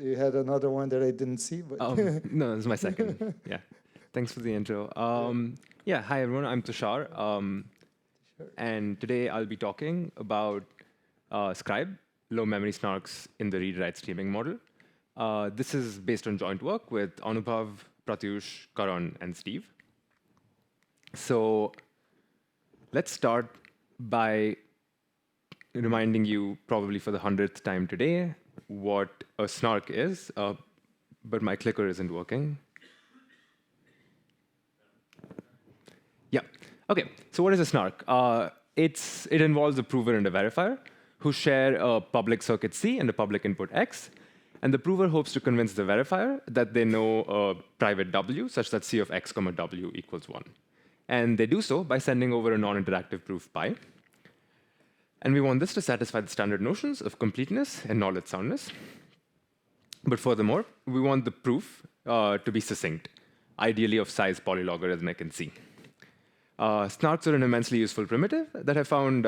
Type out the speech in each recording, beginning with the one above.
You had another one that I didn't see, but No, this is my second. Yeah. Thanks for the intro. Yeah, hi everyone. I'm Tushar. sure. And today I'll be talking about Scribe, low memory snarks in the read-write streaming model. This is based on joint work with Anubhav, Pratyush, Karan, and Steve. So let's start by reminding you, probably for the 100th time today, what a snark is, but my clicker isn't working. Yeah. OK, so what is a snark? It involves a prover and a verifier who share a public circuit C and a public input X. And the prover hopes to convince the verifier that they know a private W such that C of X comma W equals 1. And they do so by sending over a non-interactive proof pi. And we want this to satisfy the standard notions of completeness and knowledge soundness. But furthermore, we want the proof to be succinct, ideally of size polylogarithmic in C. Snarks are an immensely useful primitive that have found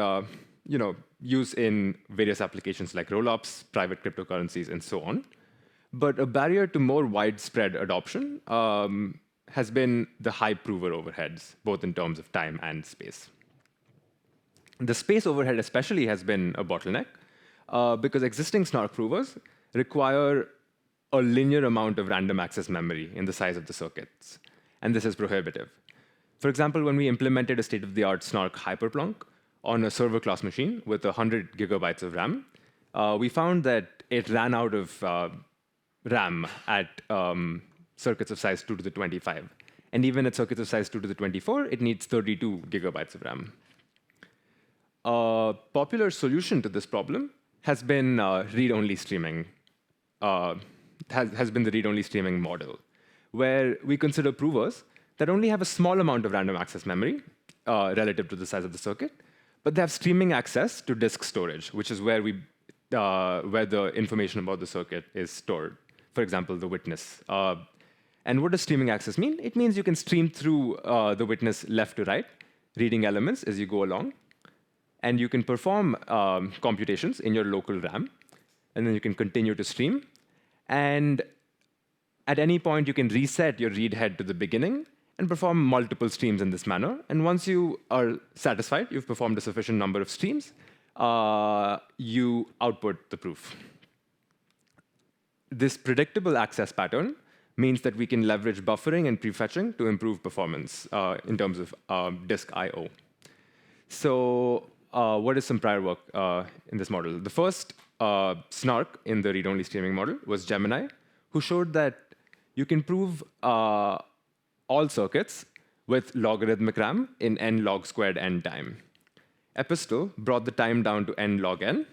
use in various applications like rollups, private cryptocurrencies, and so on. But a barrier to more widespread adoption has been the high prover overheads, both in terms of time and space. The space overhead especially has been a bottleneck because existing snark provers require a linear amount of random access memory in the size of the circuits. And this is prohibitive. For example, when we implemented a state-of-the-art snark hyperplonk on a server class machine with 100 gigabytes of RAM, we found that it ran out of RAM at circuits of size 2 to the 25. And even at circuits of size 2 to the 24, it needs 32 gigabytes of RAM. A popular solution to this problem has been read-only streaming. Has been the read-only streaming model, where we consider provers that only have a small amount of random access memory relative to the size of the circuit, but they have streaming access to disk storage, which is where the information about the circuit is stored. For example, the witness. And what does streaming access mean? It means you can stream through the witness left to right, reading elements as you go along. And you can perform computations in your local RAM. And then you can continue to stream. And at any point, you can reset your read head to the beginning and perform multiple streams in this manner. And once you are satisfied, you've performed a sufficient number of streams, you output the proof. This predictable access pattern means that we can leverage buffering and prefetching to improve performance in terms of disk I/O. So what is some prior work in this model? The first snark in the read-only streaming model was Gemini, who showed that you can prove all circuits with logarithmic RAM in n log squared n time. Epistle brought the time down to n log n,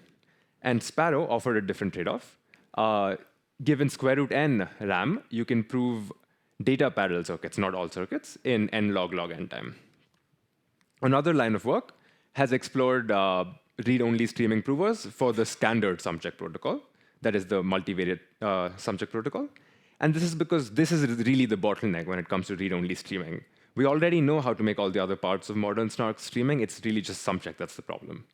and Sparrow offered a different trade-off. Given square root n RAM, you can prove data parallel circuits, not all circuits, in n log n time. Another line of work has explored read-only streaming provers for the standard sum-check protocol, that is the multivariate sum-check protocol. And this is because this is really the bottleneck when it comes to read-only streaming. We already know how to make all the other parts of modern snark streaming. It's really just sum-check that's the problem.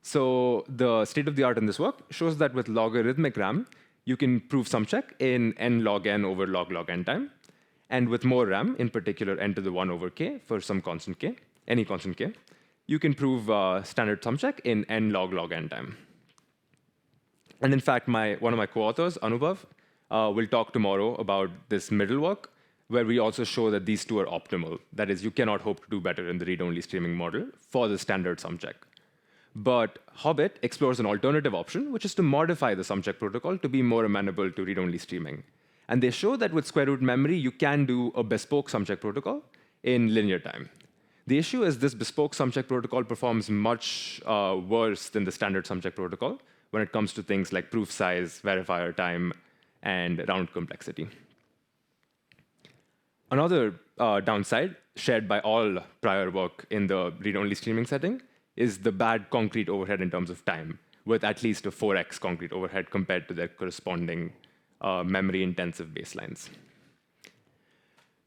So the state-of-the-art in this work shows that with logarithmic RAM, you can prove sum-check in n log n over log n time. And with more RAM, in particular n to the 1 over k for some constant k, any constant k, you can prove standard sum-check in n log n time. And in fact, one of my co-authors, Anubhav, will talk tomorrow about this middle work, where we also show that these two are optimal. That is, you cannot hope to do better in the read-only streaming model for the standard sum-check. But Hobbit explores an alternative option, which is to modify the sum-check protocol to be more amenable to read-only streaming. And they show that with square root memory, you can do a bespoke sum-check protocol in linear time. The issue is this bespoke sum-check protocol performs much worse than the standard sum-check protocol when it comes to things like proof size, verifier time, and round complexity. Another downside, shared by all prior work in the read-only streaming setting, is the bad concrete overhead in terms of time, with at least a 4x concrete overhead compared to their corresponding memory-intensive baselines.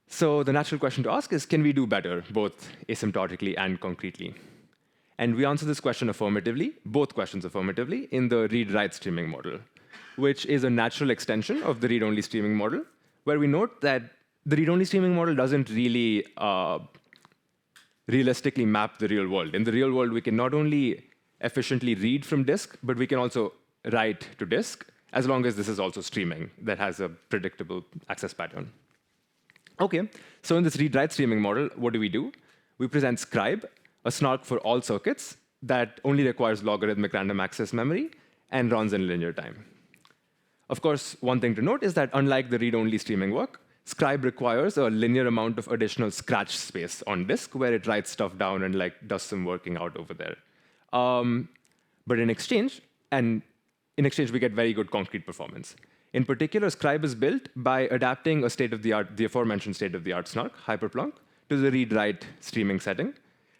So the natural question to ask is, can we do better, both asymptotically and concretely? And we answer this question affirmatively, both questions affirmatively, in the read-write streaming model, which is a natural extension of the read-only streaming model, where we note that the read-only streaming model doesn't really realistically map the real world. In the real world, we can not only efficiently read from disk, but we can also write to disk, as long as this is also streaming that has a predictable access pattern. OK, so in this read-write streaming model, what do? We present Scribe, a SNARK for all circuits that only requires logarithmic random access memory and runs in linear time. Of course, one thing to note is that unlike the read-only streaming work, Scribe requires a linear amount of additional scratch space on disk where it writes stuff down and does some working out over there. But in exchange, we get very good concrete performance. In particular, Scribe is built by adapting the aforementioned state-of-the-art SNARK, Hyperplonk, to the read-write streaming setting.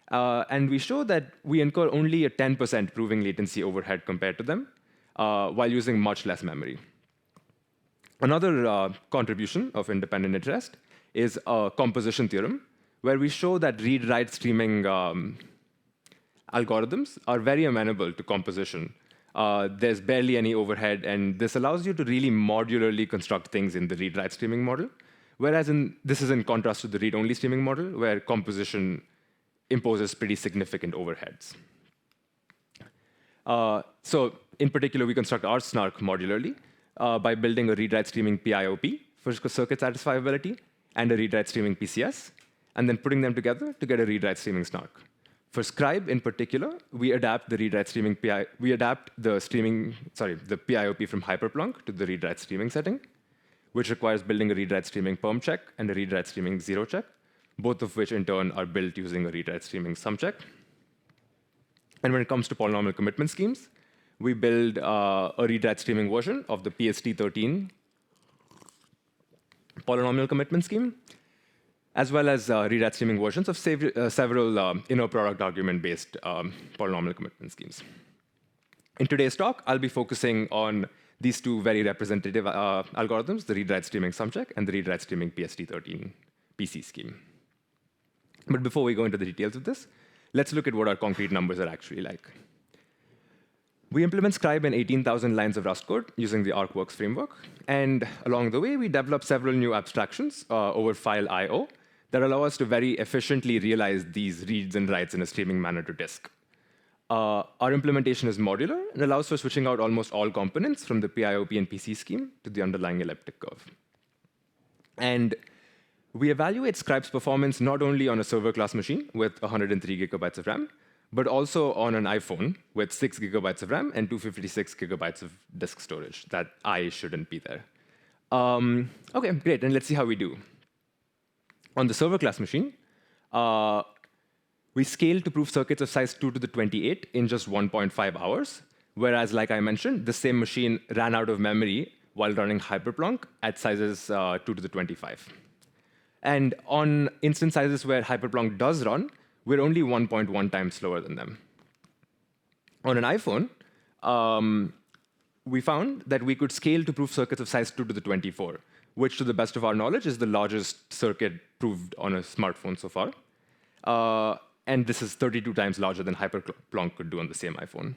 And we show that we incur only a 10% proving latency overhead compared to them, while using much less memory. Another contribution of independent interest is a composition theorem, where we show that read-write streaming algorithms are very amenable to composition. There's barely any overhead, and this allows you to really modularly construct things in the read-write streaming model, whereas this is in contrast to the read-only streaming model, where composition imposes pretty significant overheads. So in particular, we construct our SNARK modularly by building a read-write streaming PIOP for circuit satisfiability and a read-write streaming PCS, and then putting them together to get a read-write streaming SNARK. For Scribe in particular, we adapt the read-write streaming the PIOP from Hyperplonk to the read-write streaming setting, which requires building a read-write streaming perm check and a read-write streaming zero check, both of which in turn are built using a read-write streaming sum check. And when it comes to polynomial commitment schemes, we build a read-write streaming version of the PST13 polynomial commitment scheme, as well as read-write streaming versions of several inner product argument-based polynomial commitment schemes. In today's talk, I'll be focusing on these two very representative algorithms, the read-write streaming sumcheck and the read-write streaming PST13 PC scheme. But before we go into the details of this, let's look at what our concrete numbers are actually like. We implement Scribe in 18,000 lines of Rust code using the ArcWorks framework. And along the way, we develop several new abstractions over file I/O that allow us to very efficiently realize these reads and writes in a streaming manner to disk. Our implementation is modular and allows for switching out almost all components from the PIOP and PC scheme to the underlying elliptic curve. And we evaluate Scribe's performance not only on a server-class machine with 103 gigabytes of RAM, but also on an iPhone with 6 gigabytes of RAM and 256 gigabytes of disk storage. That I shouldn't be there. OK, great. And let's see how we do. On the server-class machine, we scaled to proof circuits of size 2 to the 28 in just 1.5 hours, whereas, like I mentioned, the same machine ran out of memory while running Hyperplonk at sizes 2 to the 25. And on instance sizes where Hyperplonk does run, we're only 1.1 times slower than them. On an iPhone, we found that we could scale to proof circuits of size 2 to the 24, which, to the best of our knowledge, is the largest circuit proved on a smartphone so far. And this is 32 times larger than Hyperplonk could do on the same iPhone.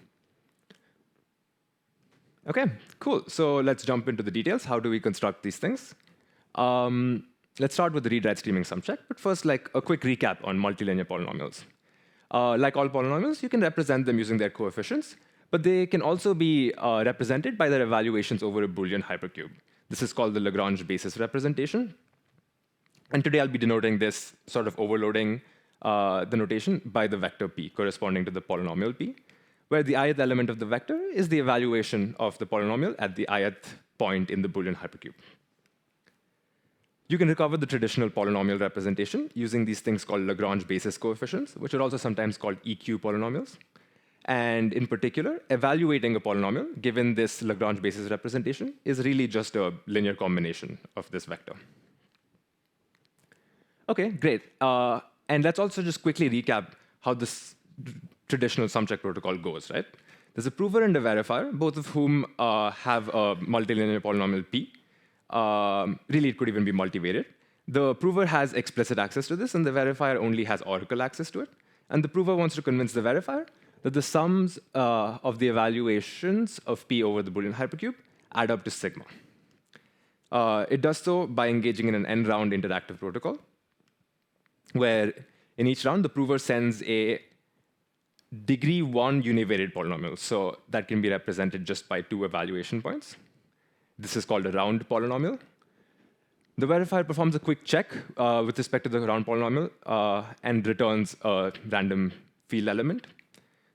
OK, cool. So let's jump into the details. How do we construct these things? Let's start with the read-write streaming sumcheck. But first, a quick recap on multilinear polynomials. Like all polynomials, you can represent them using their coefficients. But they can also be represented by their evaluations over a Boolean hypercube. This is called the Lagrange basis representation. And today, I'll be denoting this sort of overloading the notation by the vector p, corresponding to the polynomial p, where the ith element of the vector is the evaluation of the polynomial at the ith point in the Boolean hypercube. You can recover the traditional polynomial representation using these things called Lagrange basis coefficients, which are also sometimes called EQ polynomials. And in particular, evaluating a polynomial, given this Lagrange basis representation, is really just a linear combination of this vector. OK, great. And let's also just quickly recap how this traditional sumcheck protocol goes, right? There's a prover and a verifier, both of whom have a multilinear polynomial p. Really, it could even be multivariate. The prover has explicit access to this, and the verifier only has oracle access to it. And the prover wants to convince the verifier that the sums of the evaluations of p over the Boolean hypercube add up to sigma. It does so by engaging in an n-round interactive protocol, where in each round, the prover sends a degree 1 univariate polynomial. So that can be represented just by 2 evaluation points. This is called a round polynomial. The verifier performs a quick check with respect to the round polynomial and returns a random field element.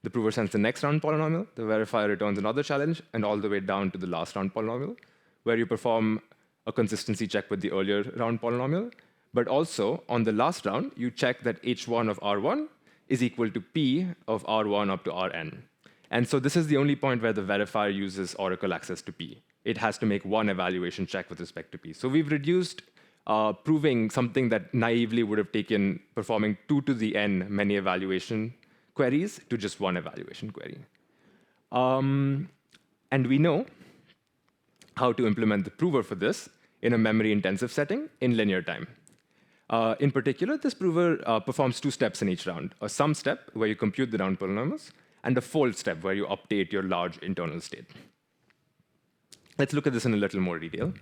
The prover sends the next round polynomial. The verifier returns another challenge, and all the way down to the last round polynomial, where you perform a consistency check with the earlier round polynomial. But also, on the last round, you check that h1 of R1 is equal to p of R1 up to Rn. And so this is the only point where the verifier uses oracle access to p. It has to make one evaluation check with respect to p. So we've reduced proving something that naively would have taken performing 2 to the n many evaluation queries to just one evaluation query. And we know how to implement the prover for this in a memory-intensive setting in linear time. In particular, this prover performs 2 steps in each round: a sum step, where you compute the round polynomials, and a fold step, where you update your large internal state. Let's look at this in a little more detail.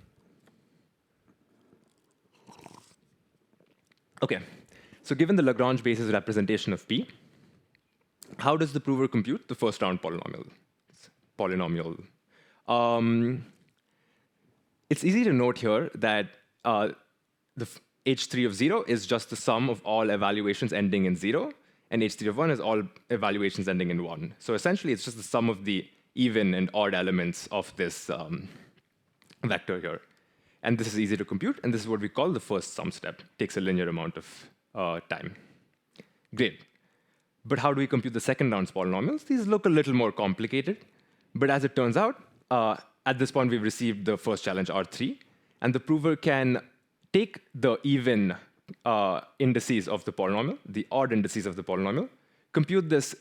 OK, so given the Lagrange basis representation of P, how does the prover compute the first round polynomial? It's easy to note here that the h3 of 0 is just the sum of all evaluations ending in 0, and h3 of 1 is all evaluations ending in 1. So essentially, it's just the sum of the even and odd elements of this vector here. And this is easy to compute, and this is what we call the first sum step. It takes a linear amount of time. Great. But how do we compute the second round's polynomials? These look a little more complicated. But as it turns out, at this point, we've received the first challenge, R3. And the prover can take the even indices of the polynomial, the odd indices of the polynomial, compute this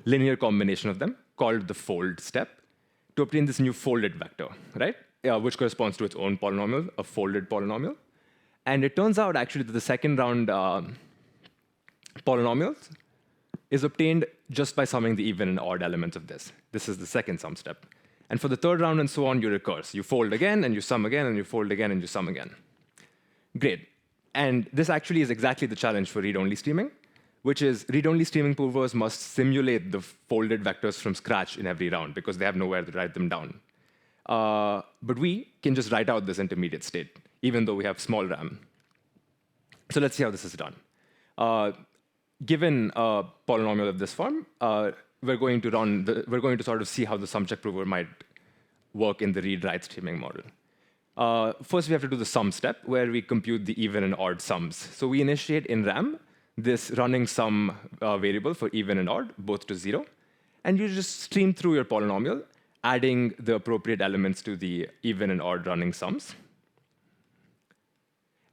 linear combination of them, called the fold step, to obtain this new folded vector, right? Which corresponds to its own polynomial, a folded polynomial. And it turns out, actually, that the second round polynomials is obtained just by summing the even and odd elements of this. This is the second sum step. And for the third round and so on, you recurse. You fold again, and you sum again, and you fold again, and you sum again. Great. And this actually is exactly the challenge for read-only streaming, which is read-only streaming provers must simulate the folded vectors from scratch in every round, because they have nowhere to write them down. But we can just write out this intermediate state, even though we have small RAM. So let's see how this is done. Given a polynomial of this form, we're going to sort of see how the sum-check prover might work in the read-write streaming model. First, we have to do the sum step, where we compute the even and odd sums. So we initiate in RAM this running sum variable for even and odd, both to 0. And you just stream through your polynomial, adding the appropriate elements to the even and odd running sums.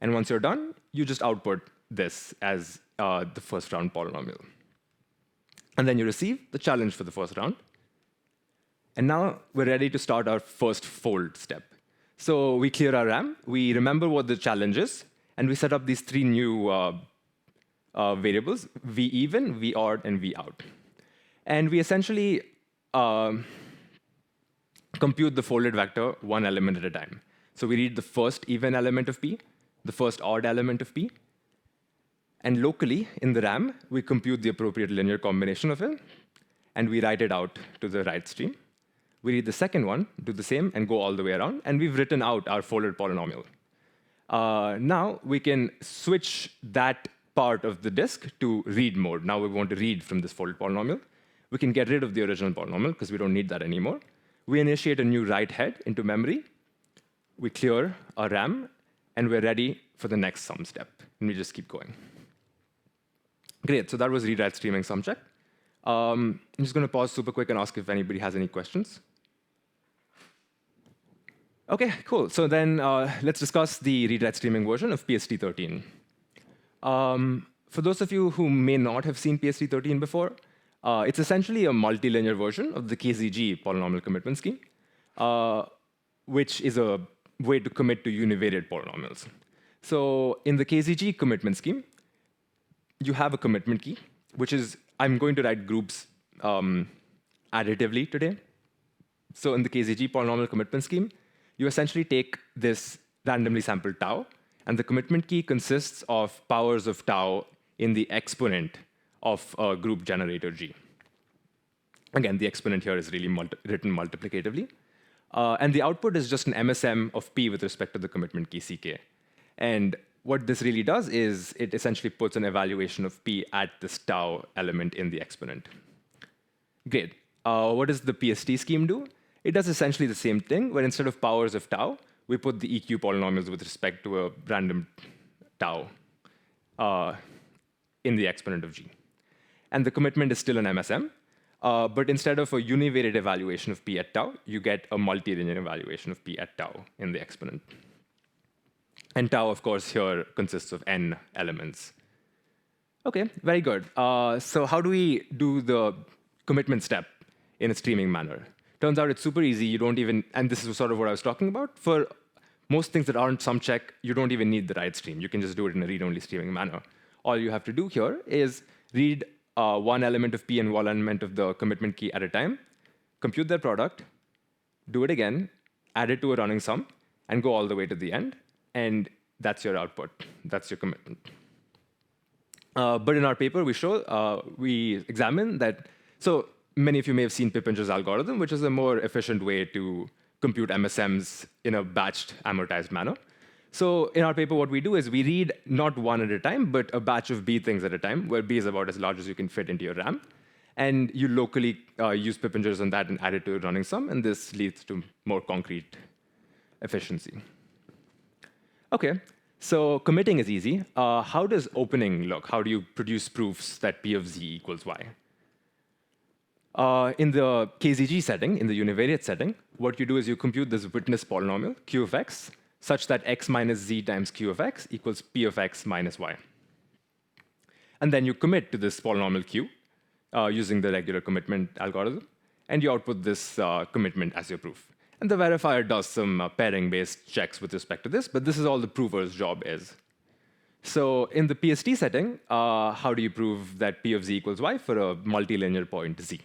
And once you're done, you just output this as the first round polynomial. And then you receive the challenge for the first round. And now we're ready to start our first fold step. So we clear our RAM, we remember what the challenge is, and we set up these 3 new variables, v even, v odd, and v out. And we essentially compute the folded vector 1 element at a time. So we read the first even element of P, the first odd element of P, and locally in the RAM, we compute the appropriate linear combination of it, and we write it out to the write stream. We read the second one, do the same, and go all the way around, and we've written out our folded polynomial. Now we can switch that part of the disk to read mode. Now we want to read from this folded polynomial. We can get rid of the original polynomial, because we don't need that anymore. We initiate a new write head into memory. We clear our RAM, and we're ready for the next sum step. And we just keep going. Great, so that was read-write streaming sum check. I'm just going to pause super quick and ask if anybody has any questions. OK, cool. So then let's discuss the read-write streaming version of PST13. For those of you who may not have seen PST13 before, it's essentially a multilinear version of the KZG polynomial commitment scheme, which is a way to commit to univariate polynomials. So in the KZG commitment scheme, you have a commitment key, which is I'm going to write groups additively today. So in the KZG polynomial commitment scheme, you essentially take this randomly sampled tau, and the commitment key consists of powers of tau in the exponent of a group generator G. Again, the exponent here is really written multiplicatively. And the output is just an MSM of P with respect to the commitment key CK. And what this really does is it essentially puts an evaluation of P at this tau element in the exponent. Great. What does the PST scheme do? It does essentially the same thing, where instead of powers of tau, we put the EQ polynomials with respect to a random tau in the exponent of G. And the commitment is still an MSM. But instead of a univariate evaluation of P at tau, you get a multilinear evaluation of P at tau in the exponent. And tau, of course, here consists of n elements. OK, very good. So how do we do the commitment step in a streaming manner? Turns out it's super easy. You don't even, and this is sort of what I was talking about. For most things that aren't sum check, you don't even need the write stream. You can just do it in a read-only streaming manner. All you have to do here is read one element of P and one element of the commitment key at a time, compute their product, do it again, add it to a running sum, and go all the way to the end. And that's your output. That's your commitment. But in our paper, we examine that. So many of you may have seen Pippinger's algorithm, which is a more efficient way to compute MSMs in a batched, amortized manner. So in our paper, what we do is we read not one at a time, but a batch of B things at a time, where B is about as large as you can fit into your RAM. And you locally use Pippingers on that and add it to a running sum, and this leads to more concrete efficiency. OK, so committing is easy. How does opening look? How do you produce proofs that P of Z equals Y? In the KZG setting, in the univariate setting, what you do is you compute this witness polynomial, Q of X, such that X minus Z times Q of X equals P of X minus Y. And then you commit to this polynomial Q using the regular commitment algorithm, and you output this commitment as your proof. And the verifier does some pairing-based checks with respect to this, but this is all the prover's job is. So in the PST setting, how do you prove that P of Z equals Y for a multilinear point Z?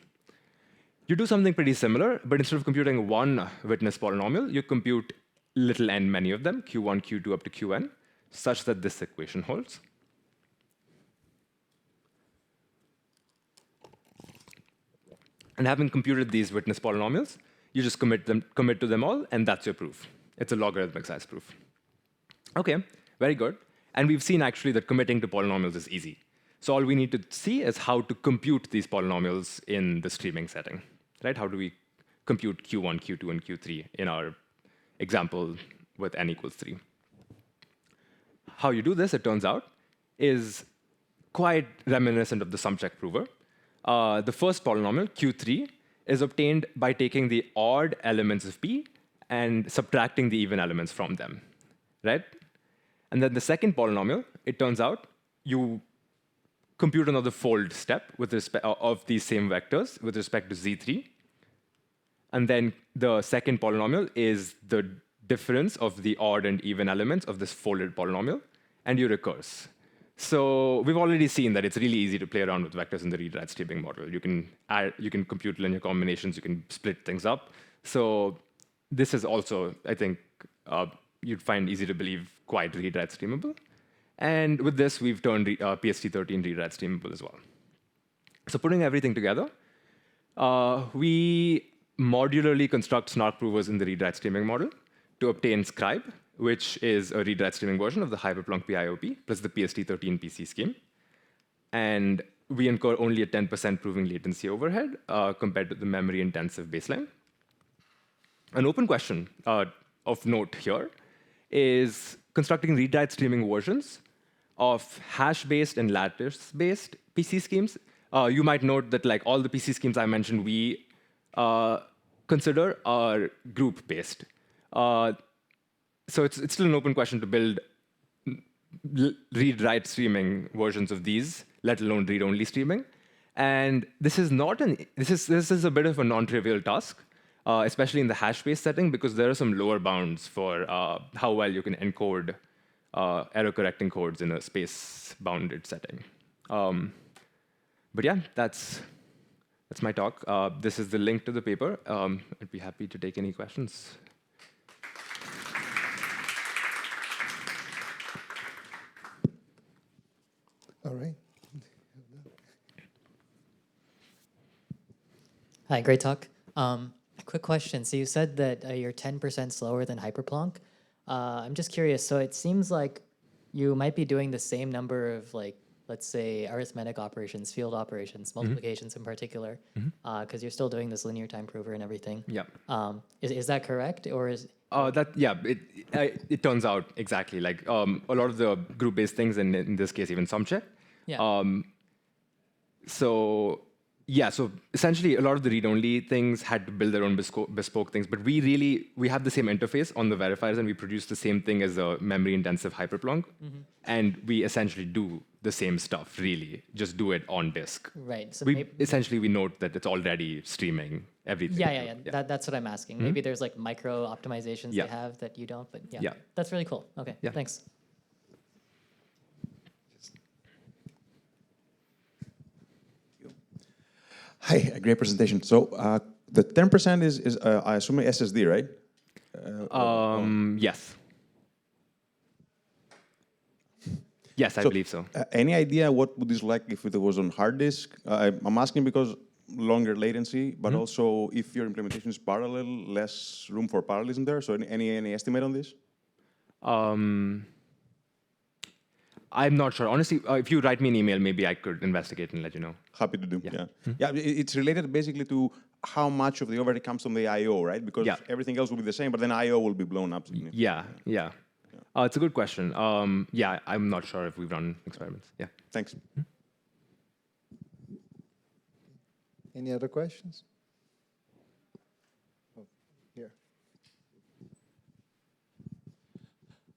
You do something pretty similar, but instead of computing one witness polynomial, you compute little n many of them, Q1, Q2 up to Qn, such that this equation holds. And having computed these witness polynomials, you just commit to them all, and that's your proof. It's a logarithmic size proof. OK, very good. And we've seen actually that committing to polynomials is easy. So all we need to see is how to compute these polynomials in the streaming setting. Right? How do we compute Q1, Q2, and Q3 in our example with n equals 3? How you do this, it turns out, is quite reminiscent of the sum check prover. The first polynomial, Q3, is obtained by taking the odd elements of P and subtracting the even elements from them. Right? And then the second polynomial, it turns out, you compute another fold step with respect of these same vectors with respect to Z3. And then the second polynomial is the difference of the odd and even elements of this folded polynomial, and you recurse. So we've already seen that it's really easy to play around with vectors in the read-write streaming model. You can compute linear combinations, you can split things up. So this is also, I think, you'd find easy to believe quite read-write streamable. And with this, we've turned PST13 read-write streamable as well. So putting everything together, we modularly construct SNARK provers in the read-write streaming model to obtain Scribe, which is a read-write streaming version of the Hyperplunk PIOP plus the PST13 PC scheme. And we incur only a 10% proving latency overhead compared to the memory-intensive baseline. An open question of note here is constructing read-write streaming versions of hash-based and lattice-based PC schemes. You might note that like all the PC schemes I mentioned, we consider are group-based. So it's still an open question to build read-write streaming versions of these, let alone read-only streaming. And this is a bit of a non-trivial task, especially in the hash-based setting, because there are some lower bounds for how well you can encode error-correcting codes in a space-bounded setting. But yeah, that's my talk. This is the link to the paper. I'd be happy to take any questions. Hi, great talk. A quick question. So you said that you're 10% slower than Hyperplonk. I'm just curious. So it seems like you might be doing the same number of, like, let's say, arithmetic operations, field operations, multiplications in particular, because you're still doing this linear time prover and everything. Yeah. Is that correct, or is It turns out exactly like a lot of the group-based things, and in this case, even SumCheck. yeah? So essentially, a lot of the read-only things had to build their own bespoke things, but we have the same interface on the verifiers, and we produce the same thing as a memory-intensive Hyperplonk, and we essentially do the same stuff, really, just do it on disk. Right. So We note that it's already streaming everything. yeah. That's what I'm asking. Maybe there's like micro optimizations Yeah. they have that you don't, but yeah, Yeah. that's really cool. Okay, Yeah. thanks. Hi, a great presentation. So the 10% is I assume SSD, right? Yes. Yes, I believe so. Any idea what would this like if it was on hard disk? I'm asking because longer latency, but also if your implementation is parallel, less room for parallelism there. So any estimate on this? I'm not sure. Honestly, if you write me an email, maybe I could investigate and let you know. Happy to do. Yeah. It's related basically to how much of the overhead comes from the I/O, right? Because everything else will be the same, but then I/O will be blown up. Yeah. It's a good question. I'm not sure if we've run experiments. Yeah. Thanks. Any other questions? Oh, here.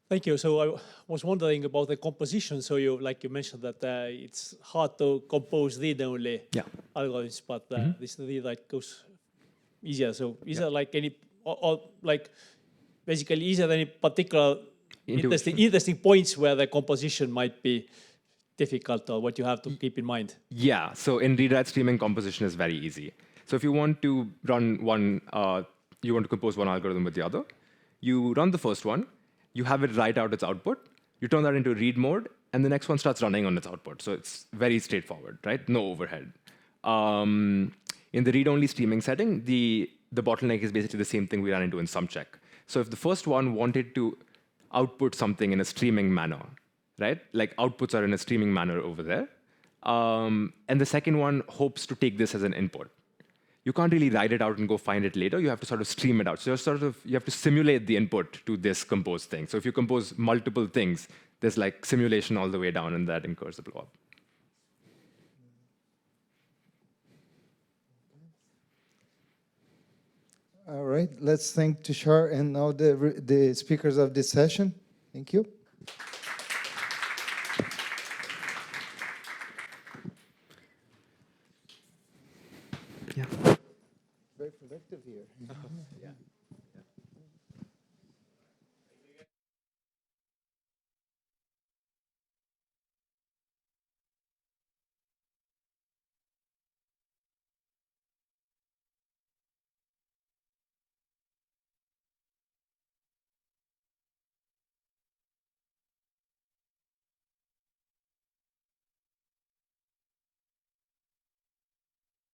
Thank you. So I was wondering about the composition. So you mentioned that it's hard to compose read-only algorithms, but this read-write goes easier. So is there like any, basically, is there any particular interesting points where the composition might be difficult, or what you have to keep in mind? Yeah. So in read-write streaming, composition is very easy. So if you want to run you want to compose one algorithm with the other, you run the first one, you have it write out its output, you turn that into read mode, and the next one starts running on its output. So it's very straightforward, right? No overhead. In the read-only streaming setting, the bottleneck is basically the same thing we ran into in SumCheck. So if the first one wanted to output something in a streaming manner, right? Like outputs are in a streaming manner over there. And the second one hopes to take this as an input. You can't really write it out and go find it later. You have to sort of stream it out. So you have to simulate the input to this composed thing. So if you compose multiple things, there's like simulation all the way down, and that incurs a blow-up. All right, let's thank Tushar and now the speakers of this session. Thank you. Yeah. Very productive here. Yeah.